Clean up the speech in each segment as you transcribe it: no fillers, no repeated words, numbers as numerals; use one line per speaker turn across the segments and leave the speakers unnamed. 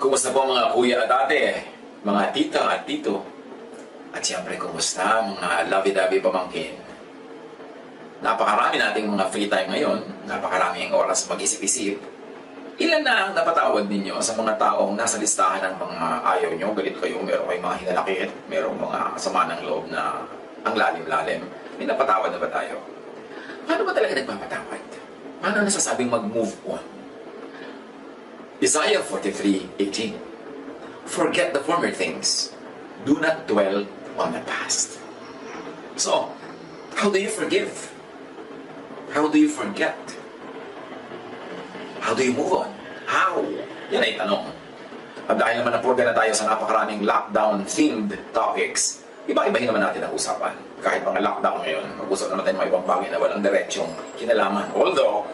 Kumusta po mga kuya at ate, mga tita at tito, at siyempre kumusta mga lovey-dovey pamangkin. Napakarami nating mga free time ngayon, napakaraming oras mag-isip-isip. Ilan na ang napatawad ninyo sa mga taong nasa listahan ng mga ayaw nyo, galit kayo, meron kayong mga hinalakit, merong mga sama ng loob na ang lalim-lalim. May napatawad na ba tayo? Paano ba talaga nagpapatawad? Paano nasasabing mag-move on? Isaiah 43:18. Forget the former things. Do not dwell on the past. So, how do you forgive? How do you forget? How do you move on? How? Yan ay tanong. At dahil naman napurga na tayo sa napakaraming lockdown-themed topics, iba-ibahin naman natin ang usapan. Kahit mga lockdown ngayon, mag-usap naman tayo mga ibang bagay na walang diretsyong kinalaman. Although,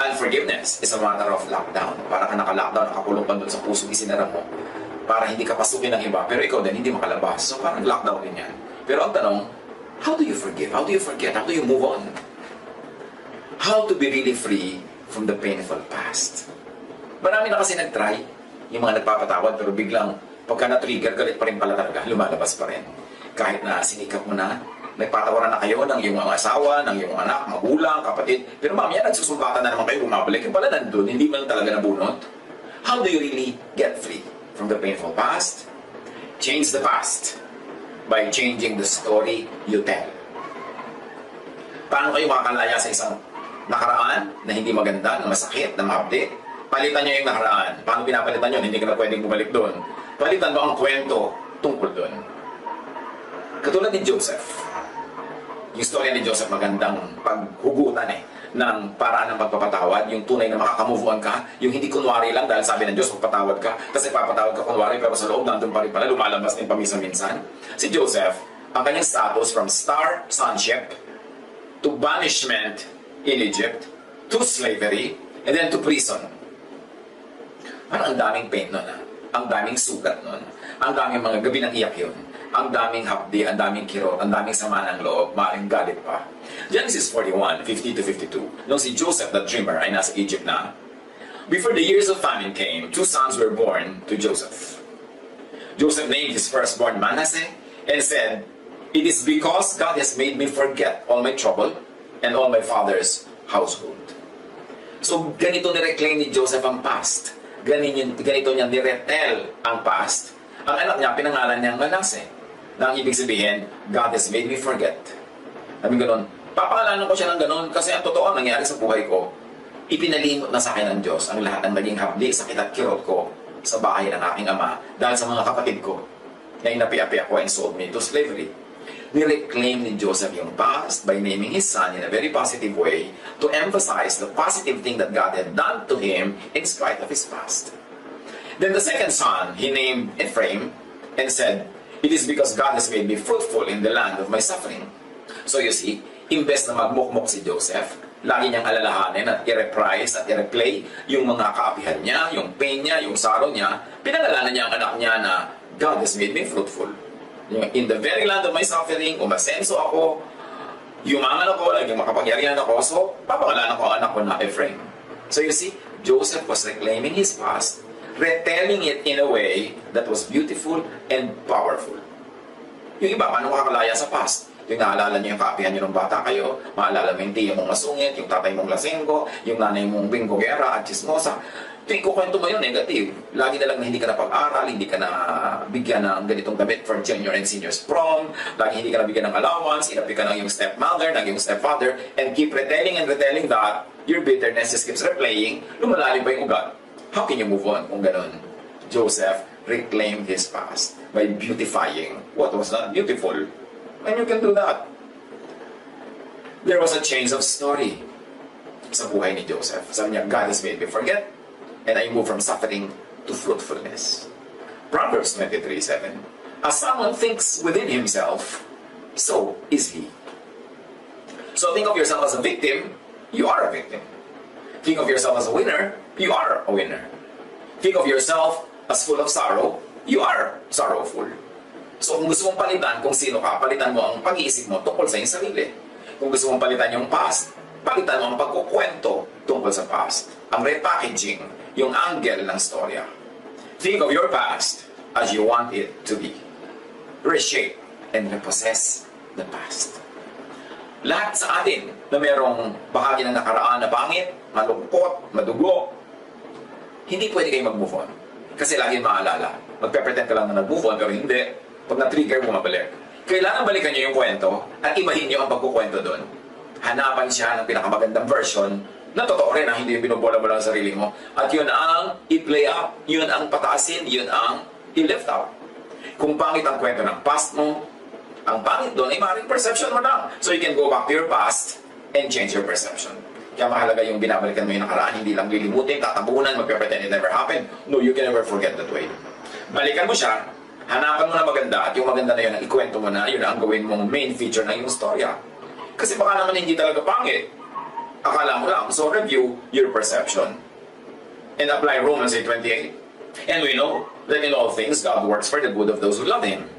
unforgiveness is a matter of lockdown. Para ka naka-lockdown, nakakulong ka doon sa pusong isinara mo para hindi ka pasukin ng iba, pero ikaw din hindi makalabas. So parang lockdown din yan. Pero ang tanong, how do you forgive? How do you forget? How do you move on? How to be really free from the painful past? Marami na kasi nag-try, yung mga nagpapatawad, pero biglang pagka na-trigger, galit pa rin pala talaga, lumalabas pa rin. Kahit na sinikap mo na, nagpatawaran na kayo ng iyong mga asawa, ng iyong anak, magulang, kapatid, pero mamaya nagsusumbatan na naman kayo, bumabalik, yung pala nandun, hindi man talaga nabunot. How do you really get free from the painful past? Change the past by changing the story you tell. Paano kayo makakalaya sa isang nakaraan na hindi maganda, na masakit, na ma-update? Palitan nyo yung nakaraan. Paano pinapalitan yun? Hindi ka na pwedeng bumalik doon. Palitan mo ang kwento tungkol doon. Katulad ni Joseph. Yung storya ni Joseph magandang paghugutan ng paraan ng pagpapatawad, yung tunay na makakamove on ka, yung hindi kunwari lang dahil sabi ng Diyos magpatawad ka, kasi papatawad ka kunwari pero sa loob nandun pa rin pala, lumalabas din paminsan-minsan. Si Joseph, ang kanyang status from star sonship to banishment in Egypt, to slavery, and then to prison. Parang ang daming pain nun, ang daming sugat nun, ang daming mga gabi ng iyak yun. Ang daming hapdi, ang daming kirot, ang daming sama ng loob, maaaring galit pa. Genesis 41:50-52. Nung si Joseph the dreamer ay nasa Egypt na, before the years of famine came, 2 sons were born to Joseph. Joseph named his firstborn Manasseh and said, "It is because God has made me forget all my trouble and all my father's household." So ganito nireclaim ni Joseph ang past. Ganito niya niretel ang past. Ang anak niya, pinangalan niya Manasseh. Na ang ibig sabihin, God has made me forget. Sabi gano'n, papangalanan ko siya ng gano'n kasi ang totoo nangyari sa buhay ko, ipinalimot na sa akin ng Diyos ang lahat ng naging hapdi, sakit at kirot ko sa bahay ng aking ama dahil sa mga kapatid ko na inapi-api ako and sold me to slavery. Nireclaim ni Joseph yung past by naming his son in a very positive way to emphasize the positive thing that God had done to him in spite of his past. Then the second son, he named Ephraim and said, "It is because God has made me fruitful in the land of my suffering." So you see, imbes na magmukmok si Joseph, lagi niyang alalahanin at i-reprise at i-replay yung mga kaapihan niya, yung pain niya, yung sorrow niya. Pinangalanan niya ang anak niya na God has made me fruitful. In the very land of my suffering, umasenso ako, yumaman ako, naging makapangyarihan ako, so papangalanan ko ang anak ko na Ephraim. So you see, Joseph was reclaiming his past, retelling it in a way that was beautiful and powerful. Yung iba, paano makakalaya sa past? Yung naalala niyo yung kaapihan niyo ng bata kayo, maalala mo yung tiya mong masungit, yung tatay mong lasenggo, yung nanay mong binggogera at chismosa. Tuwing kukwento mo yun, negative. Lagi na lang na hindi ka na pag-aral, hindi ka na bigyan ng ganitong damit for junior and senior's prom, lagi hindi ka na bigyan ng allowance, inapi ka ng yung stepmother, ng yung stepfather, and keep retelling and retelling that your bitterness just keeps replaying, lumalalim pa yung ugat. How can you move on kung ganun? Joseph reclaimed his past by beautifying what was not beautiful. And you can do that. There was a change of story sa buhay ni Joseph. Sabi niya, God has made me forget, and I move from suffering to fruitfulness. Proverbs 23:7. As someone thinks within himself, so is he. So think of yourself as a victim, you are a victim. Think of yourself as a winner, you are a winner. Think of yourself as full of sorrow, you are sorrowful. So kung gusto mong palitan kung sino ka, palitan mo ang pag-iisip mo tungkol sa iyong sarili. Kung gusto mong palitan yung past, palitan mo ang pagkukwento tungkol sa past. Ang repackaging, yung angle ng storya. Think of your past as you want it to be. Reshape and repossess the past. Lahat sa atin na merong bahagi ng nakaraan na pangit, malungkot, madugo, hindi pwede kayo mag-move on. Kasi lagi maalala. Magpe-pretend ka lang na nag-move on, pero hindi. Pag na-trigger, bumabalik. Kailangan balikan nyo yung kwento at ibahin nyo ang pagkukwento doon. Hanapan siya ng pinakamagandang version na totoo rin, hindi yung binubola mo lang sa sarili mo. At yun ang i-play up, yun ang pataasin, yun ang i-lift up. Kung pangit ang kwento ng past mo, ang pangit doon ay maaaring perception mo lang. So you can go back to your past and change your perception. Kaya mahalaga yung binabalikan mo yung nakaraan, hindi lang lilimutin, tatabunan, magpe-pretend it never happened. No, you can never forget that way. Balikan mo siya, hanapan mo na maganda, at yung maganda na yun, ang ikwento mo na, yun ang gawin mong main feature ng iyong storya. Kasi baka naman hindi talaga pangit. Akala mo lang. So review your perception. And apply Romans 8:28. And we know that in all things, God works for the good of those who love Him,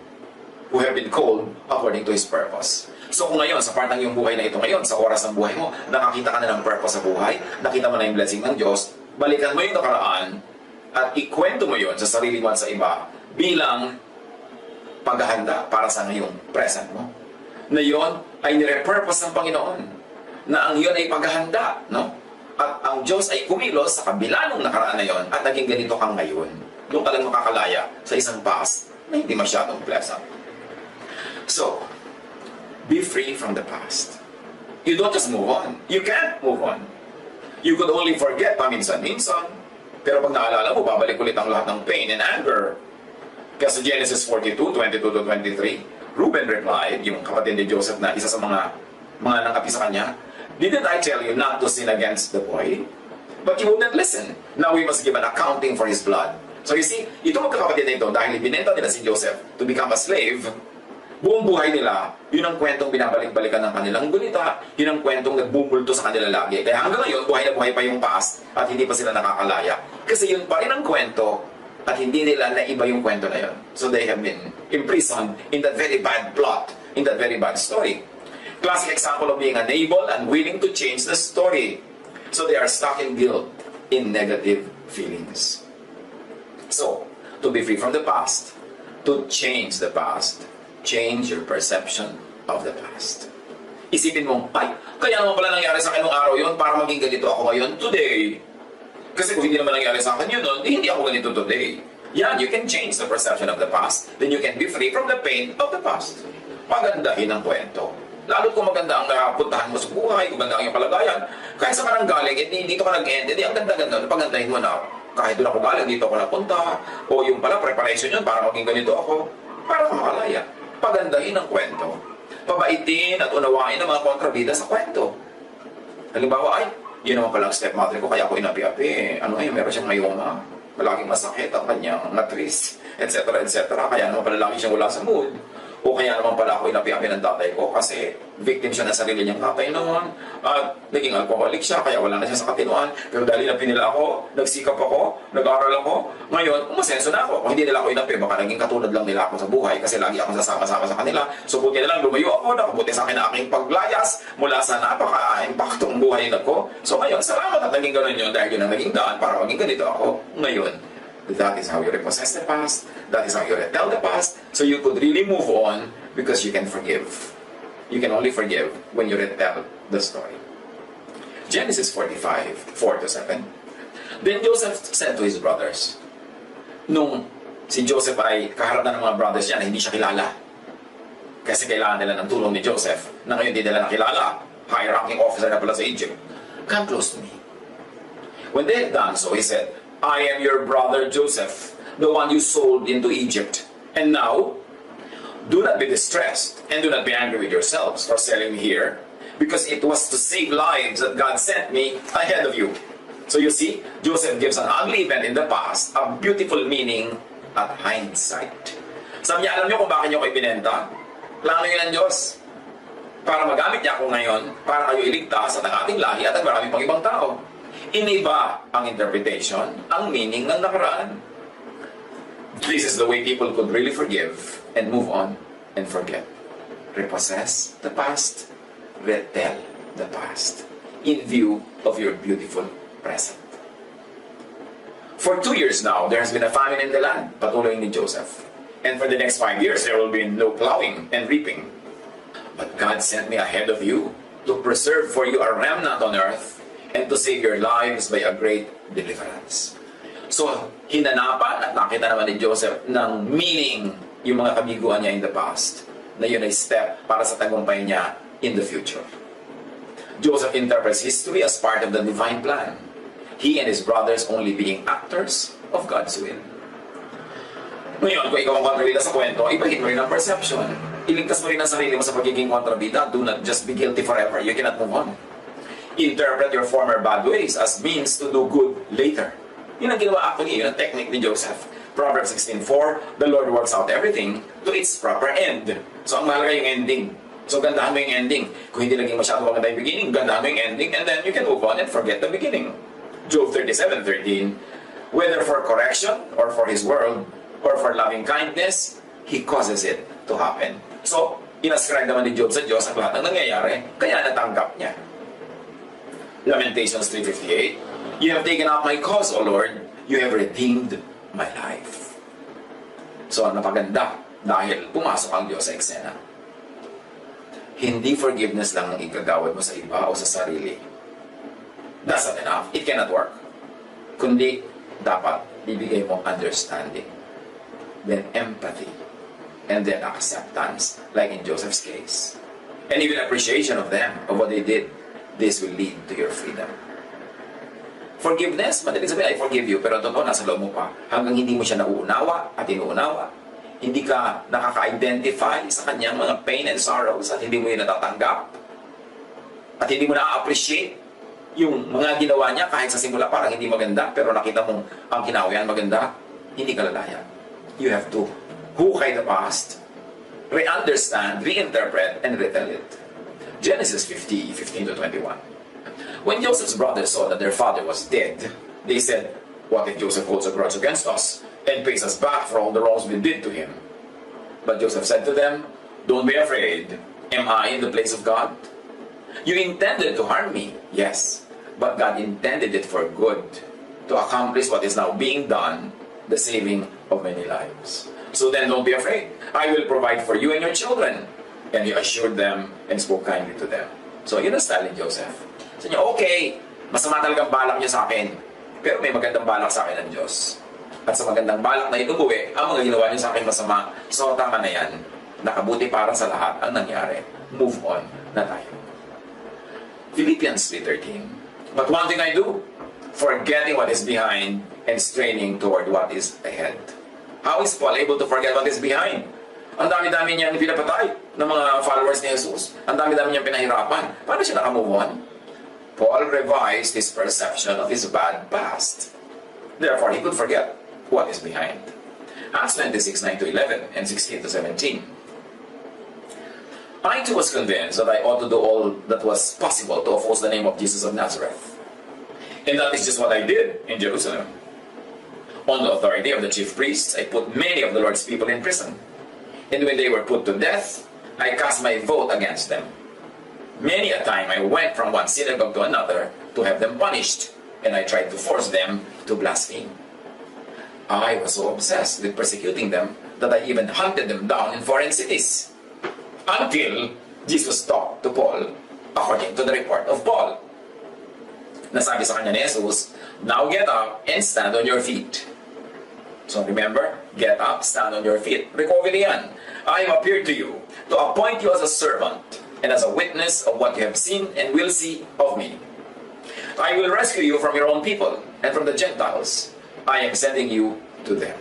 who have been called according to His purpose. So kung ngayon, sa part ng iyong buhay na ito ngayon, sa oras ng buhay mo, nakakita ka na ng purpose sa buhay, nakita mo na yung blessing ng Diyos, balikan mo yung nakaraan, at ikwento mo yun sa sarili mo at sa iba, bilang paghahanda para sa ngayong present mo. Na yun ay nire-purpose ng Panginoon. Na ang yun ay paghahanda, no? At ang Diyos ay kumilos sa kabila ng nakaraan na yun, at naging ganito kang ngayon. Doon ka lang makakalaya sa isang past na hindi masyadong pleasant. So, be free from the past. You don't just move on. You can't move on. You could only forget paminsan-minsan. Pero pag naalala mo, babalik ulit ang lahat ng pain and anger. Kaya sa Genesis 42:22-23, Reuben replied, yung kapatid ni Joseph na isa sa mga nangkapi sa kanya, "Didn't I tell you not to sin against the boy? But you wouldn't listen. Now we must give an accounting for his blood." So you see, itong magkakapatid na ito, dahil ibinenta nila si Joseph to become a slave, buong buhay nila, yun ang kwentong binabalik-balikan ng kanilang gunita, yun ang kwentong nagbubulto sa kanila lagi. Kaya hanggang ngayon, buhay na buhay pa yung past at hindi pa sila nakakalaya. Kasi yun pa rin ang kwento at hindi nila naiba yung kwento na yun. So they have been imprisoned in that very bad plot, in that very bad story. Classic example of being unable and willing to change the story. So they are stuck in guilt, in negative feelings. So, to be free from the past, to change the past, change your perception of the past. Isipin mo, ay, kaya naman pala nangyari sa akin nung araw yun para maging ganito ako ngayon today. Kasi kung hindi naman nangyari sa akin yun, hindi ako ganito today. Yan, you can change the perception of the past. Then you can be free from the pain of the past. Pagandahin ang kwento. Lalo kung maganda ang napuntahan mo sa buhay, kung maganda ang iyong palagayan, kahit sa kanang galing, dito ka nag-end, ang ganda-ganda, pagandahin mo na, kahit doon ako galing, dito ako napunta, o yung pala, preparation yun para maging ganito ako, para ka makalaya. Pagandahin ang kwento. Pabaitin at unawain ang mga kontrabida sa kwento. Halimbawa, ay, yun naman palang stepmother ko, kaya ako inapi-api. Ano ngayon, meron siyang mayoma. Malaging masakit ang kanyang matris, etc. Kaya naman pala lagi siyang wala sa mood. O kaya naman pala ako inapi-api ng tatay ko kasi victim siya ng sarili niyang tatay noon. At naging alcoholic siya, kaya wala na siya sa katinuan. Pero dahil inapi nila ako, nagsikap ako, nag-aral ako, ngayon, umasenso na ako. Kung hindi nila ako inapi, baka naging katulad lang nila ako sa buhay kasi lagi akong sasama-sama sa kanila. So buti na lang, lumayo ako, nakabuti sa akin na aking paglayas mula sa napaka-impaktong buhay na ko. So ngayon, salamat at naging ganun yun dahil yun ang naging daan para maging ganito ako ngayon. That is how you repossess the past. That is how you retell the past. So you could really move on because you can forgive. You can only forgive when you retell the story. Genesis 45:4-7. Then Joseph said to his brothers, nung si Joseph ay kaharap na ng mga brothers niya na hindi siya kilala, kasi kailangan nila ng tulong ni Joseph, na ngayon hindi nila nakilala, high-ranking officer na pala sa Egypt, "Come close to me." When they had done so, he said, "I am your brother Joseph, the one you sold into Egypt. And now, do not be distressed and do not be angry with yourselves for selling me here, because it was to save lives that God sent me ahead of you." So you see, Joseph gives an ugly event in the past a beautiful meaning at hindsight. Sabi niya, alam niyo kung bakit niyo ko ibinenta? Plano yun ng Diyos. Para magamit niya ako ngayon, para kayo iligtas at ang ating lahi at ang maraming pang ibang tao. Iniba ang interpretation, ang meaning ng nakaraan. This is the way people could really forgive and move on and forget. Repossess the past, retell the past, in view of your beautiful present. For 2 years now, there has been a famine in the land, patuloy ni Joseph. And for the next 5 years, there will be no plowing and reaping. But God sent me ahead of you to preserve for you a remnant on earth and to save your lives by a great deliverance. So, hinanapan at nakita naman ni Joseph ng meaning yung mga kabiguan niya in the past, na yun ay step para sa tagumpay niya in the future. Joseph interprets history as part of the divine plan. He and his brothers only being actors of God's will. Ngayon, kung ikaw ang kontrabida sa kwento, ibahin mo rin ang perception. Iligtas mo rin ang sarili mo sa pagiging kontrabida. Do not just be guilty forever. You cannot move on. Interpret your former bad ways as means to do good later. Yun ang ginawa actually, yun ang technique ni Joseph. Proverbs 16:4, the Lord works out everything to its proper end. So ang mahalaga yung ending. So gandahan mo yung ending. Kung hindi naging masyado maganda yung beginning, gandahan mo yung ending, and then you can move on and forget the beginning. Job 37:13, whether for correction or for his world or for loving kindness, he causes it to happen. So, inascribe naman ni Job sa Diyos ang lahat ng nangyayari, kaya natanggap niya. Lamentations 3:58, you have taken up my cause, O Lord, you have redeemed my life. So, napaganda dahil pumasok ang Diyos sa eksena. Hindi forgiveness lang ang igagawad mo sa iba o sa sarili. That's not enough. It cannot work. Kundi, dapat bibigay mo understanding, then empathy, and then acceptance, like in Joseph's case. And even appreciation of them, of what they did. This will lead to your freedom. Forgiveness, madaling sabihin, I forgive you, pero totoo, nasa loob mo pa. Hanggang hindi mo siya nauunawa at inuunawa, hindi ka nakaka-identify sa kanyang mga pain and sorrows at hindi mo yun natatanggap, at hindi mo na-appreciate yung mga ginawa niya kahit sa simula parang hindi maganda, pero nakita mong ang kinawian maganda, hindi ka lalaya. You have to hukay the past, re-understand, reinterpret, and retell it. Genesis 50:15-21. When Joseph's brothers saw that their father was dead, they said, what if Joseph holds a grudge against us and pays us back for all the wrongs we did to him? But Joseph said to them, don't be afraid. Am I in the place of God? You intended to harm me, yes, but God intended it for good, to accomplish what is now being done, the saving of many lives. So then don't be afraid. I will provide for you and your children. And he assured them and spoke kindly to them. So yun ang style ni Joseph. Sabi niya, okay, masama talagang balak niya sa akin, pero may magandang balak sa akin ng Diyos. At sa magandang balak na inubuwi, ang mga ginawa niyo sa akin masama, so tama na yan. Nakabuti para sa lahat ang nangyari. Move on na tayo. Philippians 3:13. But one thing I do, forgetting what is behind and straining toward what is ahead. How is Paul able to forget what is behind? Ang dami-dami niyang pinapatay ng mga followers ni Jesus. Ang dami-dami niyang pinahirapan. Paano siya nakamove on? Paul revised his perception of his bad past. Therefore, he could forget what is behind. Acts 26:9-11 and 16-17. I too was convinced that I ought to do all that was possible to oppose the name of Jesus of Nazareth. And that is just what I did in Jerusalem. On the authority of the chief priests, I put many of the Lord's people in prison. And when they were put to death, I cast my vote against them. Many a time I went from one synagogue to another to have them punished, and I tried to force them to blaspheme. I was so obsessed with persecuting them that I even hunted them down in foreign cities. Until Jesus talked to Paul, according to the report of Paul. Nasabi sa kanya ni Jesus, now get up and stand on your feet. So remember, get up, stand on your feet. Recovery yan. I have appeared to you to appoint you as a servant and as a witness of what you have seen and will see of me. I will rescue you from your own people and from the Gentiles. I am sending you to them.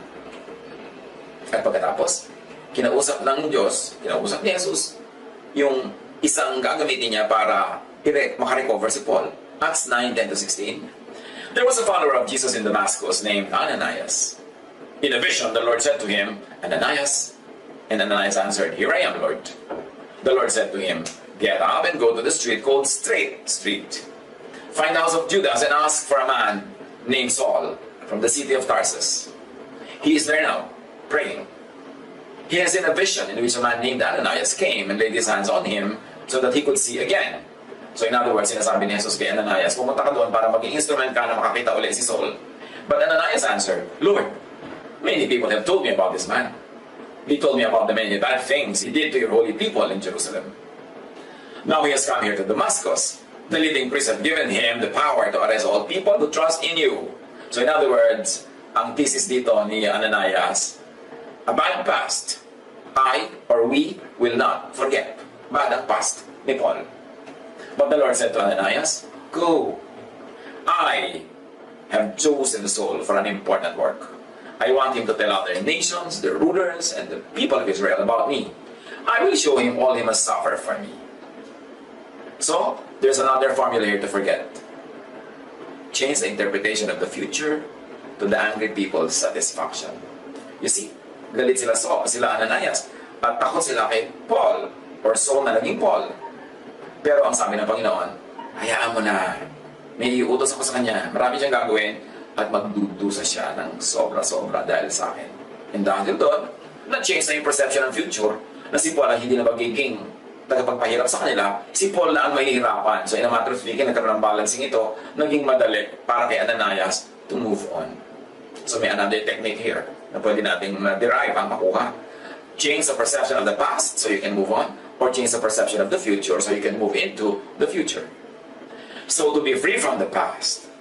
At pagkatapos, kinausap ng Diyos, kinausap ni Jesus, yung isang gagamitin niya para makarecover si Paul. Acts 9:10-16. There was a follower of Jesus in Damascus named Ananias. In a vision, the Lord said to him, Ananias. And Ananias answered, here I am, Lord. The Lord said to him, get up and go to the street called Straight Street. Find the house of Judas and ask for a man named Saul from the city of Tarsus. He is there now, praying. He has seen a vision in which a man named Ananias came and laid his hands on him so that he could see again. So in other words, sinasabi ni Jesus kay Ananias, pumunta ka doon para maging instrument ka na makakita ulit si Saul. But Ananias answered, Lord, many people have told me about this man. He told me about the many bad things he did to your holy people in Jerusalem. Now he has come here to Damascus. The leading priests have given him the power to arrest all people who trust in you. So in other words, ang thesis dito ni Ananias, a bad past, I or we will not forget. Bad ang past ni Paul. But the Lord said to Ananias, go. I have chosen Saul for an important work. I want him to tell other nations, the rulers, and the people of Israel about me. I will show him all he must suffer for me. So, there's another formula here to forget. Change the interpretation of the future to the angry people's satisfaction. You see, galit sila Ananias, at takot sila kay Paul, or Saul na naging Paul. Pero ang sabi ng Panginoon, hayaan mo na, may iutos ako sa kanya, marami siyang gagawin, at magdudusa siya ng sobra-sobra dahil sa akin. And dahil doon, na-change na yung perception ng future, na si Paul ay hindi na magiging tagapagpahirap sa kanila, si Paul na ang mahihirapan. So in a matter of speaking, nagkaroon ng balancing ito, naging madali para kay Ananias to move on. So may another technique here na pwede nating derive ang makuha. Change the perception of the past so you can move on, or change the perception of the future so you can move into the future. So to be free from the past,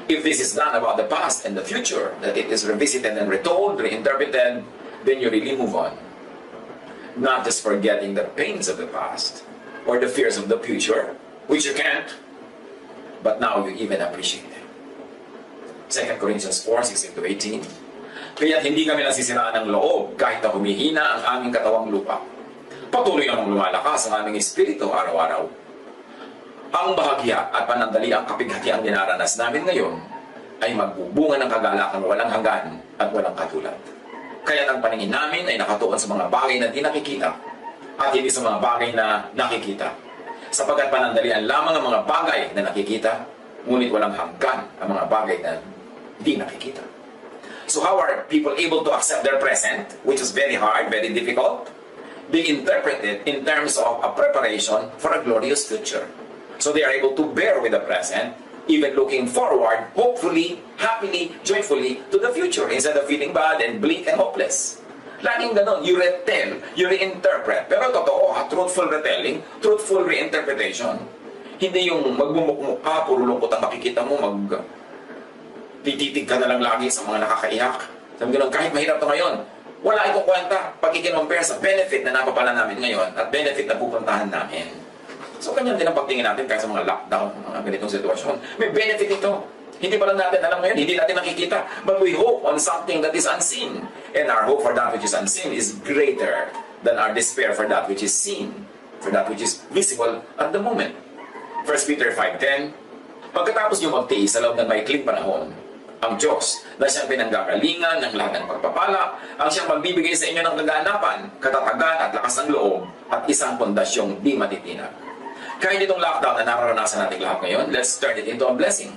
if this is not about the past and the future, that it is revisited and retold, reinterpreted, then you really move on. Not just forgetting the pains of the past or the fears of the future, which you can't, but now you even appreciate them. 2 Corinthians 4:16-18. Kaya't hindi kami nasisiraan ng loob kahit na humihina ang aming katawang lupa. Patuloy namang lumalakas ang aming espiritu araw-araw. Ang bahagya at panandaliang kapighatiang dinaranas namin ngayon ay magbubunga ng kagalakan walang hanggan at walang katulad. Kaya ang paningin namin ay nakatuon sa mga bagay na di nakikita at hindi sa mga bagay na nakikita. Sapagkat panandalian lamang ang mga bagay na nakikita, ngunit walang hanggan ang mga bagay na di nakikita. So how are people able to accept their present, which is very hard, very difficult? They interpret it in terms of a preparation for a glorious future. So they are able to bear with the present, even looking forward, hopefully, happily, joyfully to the future instead of feeling bad and bleak and hopeless. Laging ganon, you retell, you reinterpret. Pero totoo, truthful retelling, truthful reinterpretation. Hindi yung magmumukmuk ka, puro lungkot ang makikita mo, tititig ka na lang lagi sa mga nakakaiyak. Sabi ganon, kahit mahirap to ngayon, wala itong kwenta pag i-compare sa benefit na napapala namin ngayon at benefit na pupuntahan namin. So, ganyan din ang pagtingin natin kahit sa mga lockdown, mga ganitong sitwasyon. May benefit ito. Hindi pa lang natin alam ngayon, hindi natin nakikita. But we hope on something that is unseen. And our hope for that which is unseen is greater than our despair for that which is seen, for that which is visible at the moment. 1 Peter 5:10, pagkatapos nyo magtiis sa loob ng maikling panahon, ang Diyos na siyang pinanggagalingan ng lahat ng pagpapala, ang siyang magbibigay sa inyo ng kaganapan, katatagan at lakas ng loob, at isang pondasyong di matitinag. Kaya itong lockdown na nararanasan natin lahat ngayon, let's turn it into a blessing.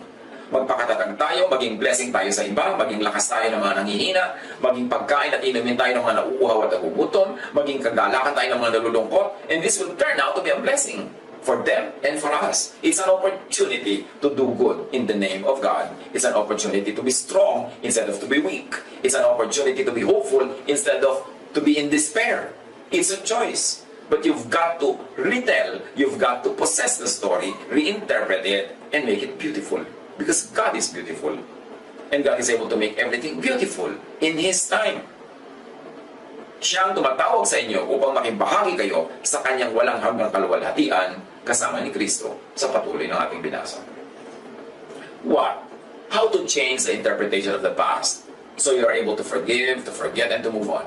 Magpakatatag tayo, maging blessing tayo sa iba, maging lakas tayo ng mga nanghihina, maging pagkain at inumin tayo ng mga nauuhaw at nagugutom, maging kagalakan tayo ng mga nalulungkot, and this will turn out to be a blessing for them and for us. It's an opportunity to do good in the name of God. It's an opportunity to be strong instead of to be weak. It's an opportunity to be hopeful instead of to be in despair. It's a choice. But you've got to retell, you've got to possess the story, reinterpret it, and make it beautiful. Because God is beautiful. And God is able to make everything beautiful in His time. Siyang tumatawag sa inyo upang maging bahagi kayo sa Kanyang walang hanggang kaluwalhatian kasama ni Kristo sa patuloy ng ating binasa. What? How to change the interpretation of the past so you are able to forgive, to forget, and to move on.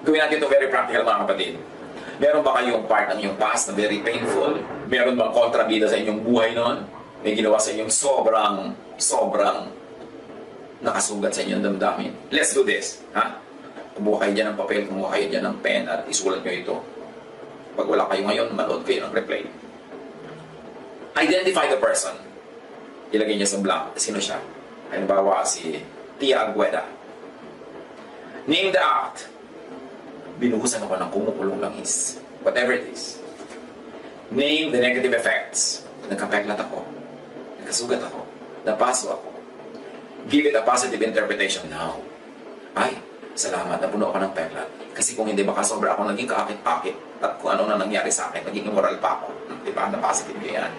Gawin natin ito very practical, mga kapatid. Meron ba kayong part ng inyong past na very painful? Meron bang kontrabida sa inyong buhay noon? May ginawa sa inyong sobrang nakasugat sa inyong damdamin? Let's do this. Ha? Kumuha kayo dyan ng papel, kumuha kayo dyan ng pen at isulat nyo ito. Pag wala kayo ngayon, manood kayo ng replay. Identify the person. Ilagay niya sa blank. Sino siya? Halimbawa, si Tia Agueda. Name the act. Binuhusan ako ng kumukulong langis. Whatever it is. Name the negative effects. Nagkapeklat ako. Nagkasugat ako. Napaso ako. Give it a positive interpretation now. Ay, salamat, napuno ako ng peklat. Kasi kung hindi, baka sobra ako naging kaakit-akit. At kung ano na nangyari sa akin, naging immoral pa ako. Diba? Na positive yan.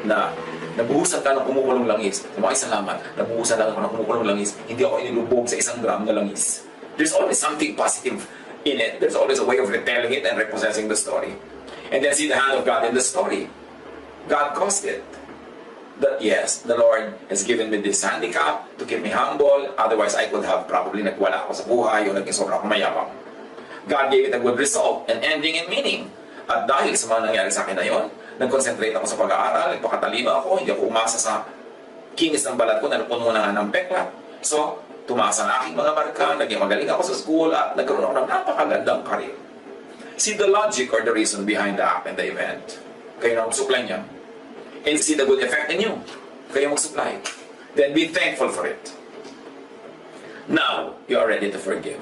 Na nabuhusan ka ng kumukulong langis. Ay, salamat. Nabuhusan lang ako ng kumukulong langis. Hindi ako inilubog sa 1 gram na langis. There's always something positive in it. There's always a way of retelling it and repossessing the story. And then see the hand of God in the story. God caused it. That yes, the Lord has given me this handicap to keep me humble. Otherwise, I could have probably nagwala ako sa buhay o naging sobrang mayabang. God gave it a good result, an ending and meaning. At dahil sa mga nangyari sa akin na yun, nag-concentrate ako sa pag-aaral, nagpakatalino ako, hindi ako umasa sa kinis ng balat ko na napuno na ng peklat. So, tumaas ang aking mga marka, naging magaling ako sa school, at nagkaroon ako ng napakagandang karir. See the logic or the reason behind the act and the event. Kayo na magsupply niya. And see the good effect in you. Kayo mag-supply. Then be thankful for it. Now, you are ready to forgive.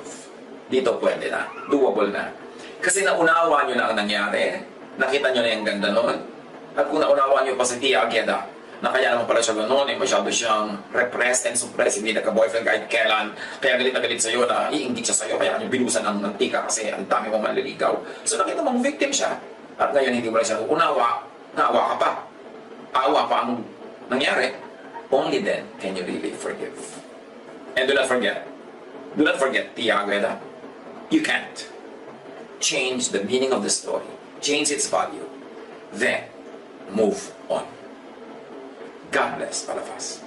Dito pwede na. Doable na. Kasi naunawa nyo na ang nangyari. Nakita nyo na yung ganda nun. At kung naunawa nyo pa si Tia Agueda, na kaya naman pala siya gano'n, masyado siyang repressed and suppressed, hindi nagka-boyfriend kahit kailan, kaya galit na galit sa'yo na iinggit siya sa'yo, kaya nyo binusan ng mantika kasi ang dami mong manliligaw. So nakita mong victim siya. At ngayon hindi mo na siya unawa, naawa ka pa. Awa pa ang nangyari, only then can you really forgive. And do not forget, Tia Agueda, you can't change the meaning of the story, change its value, then move on. God bless all of us.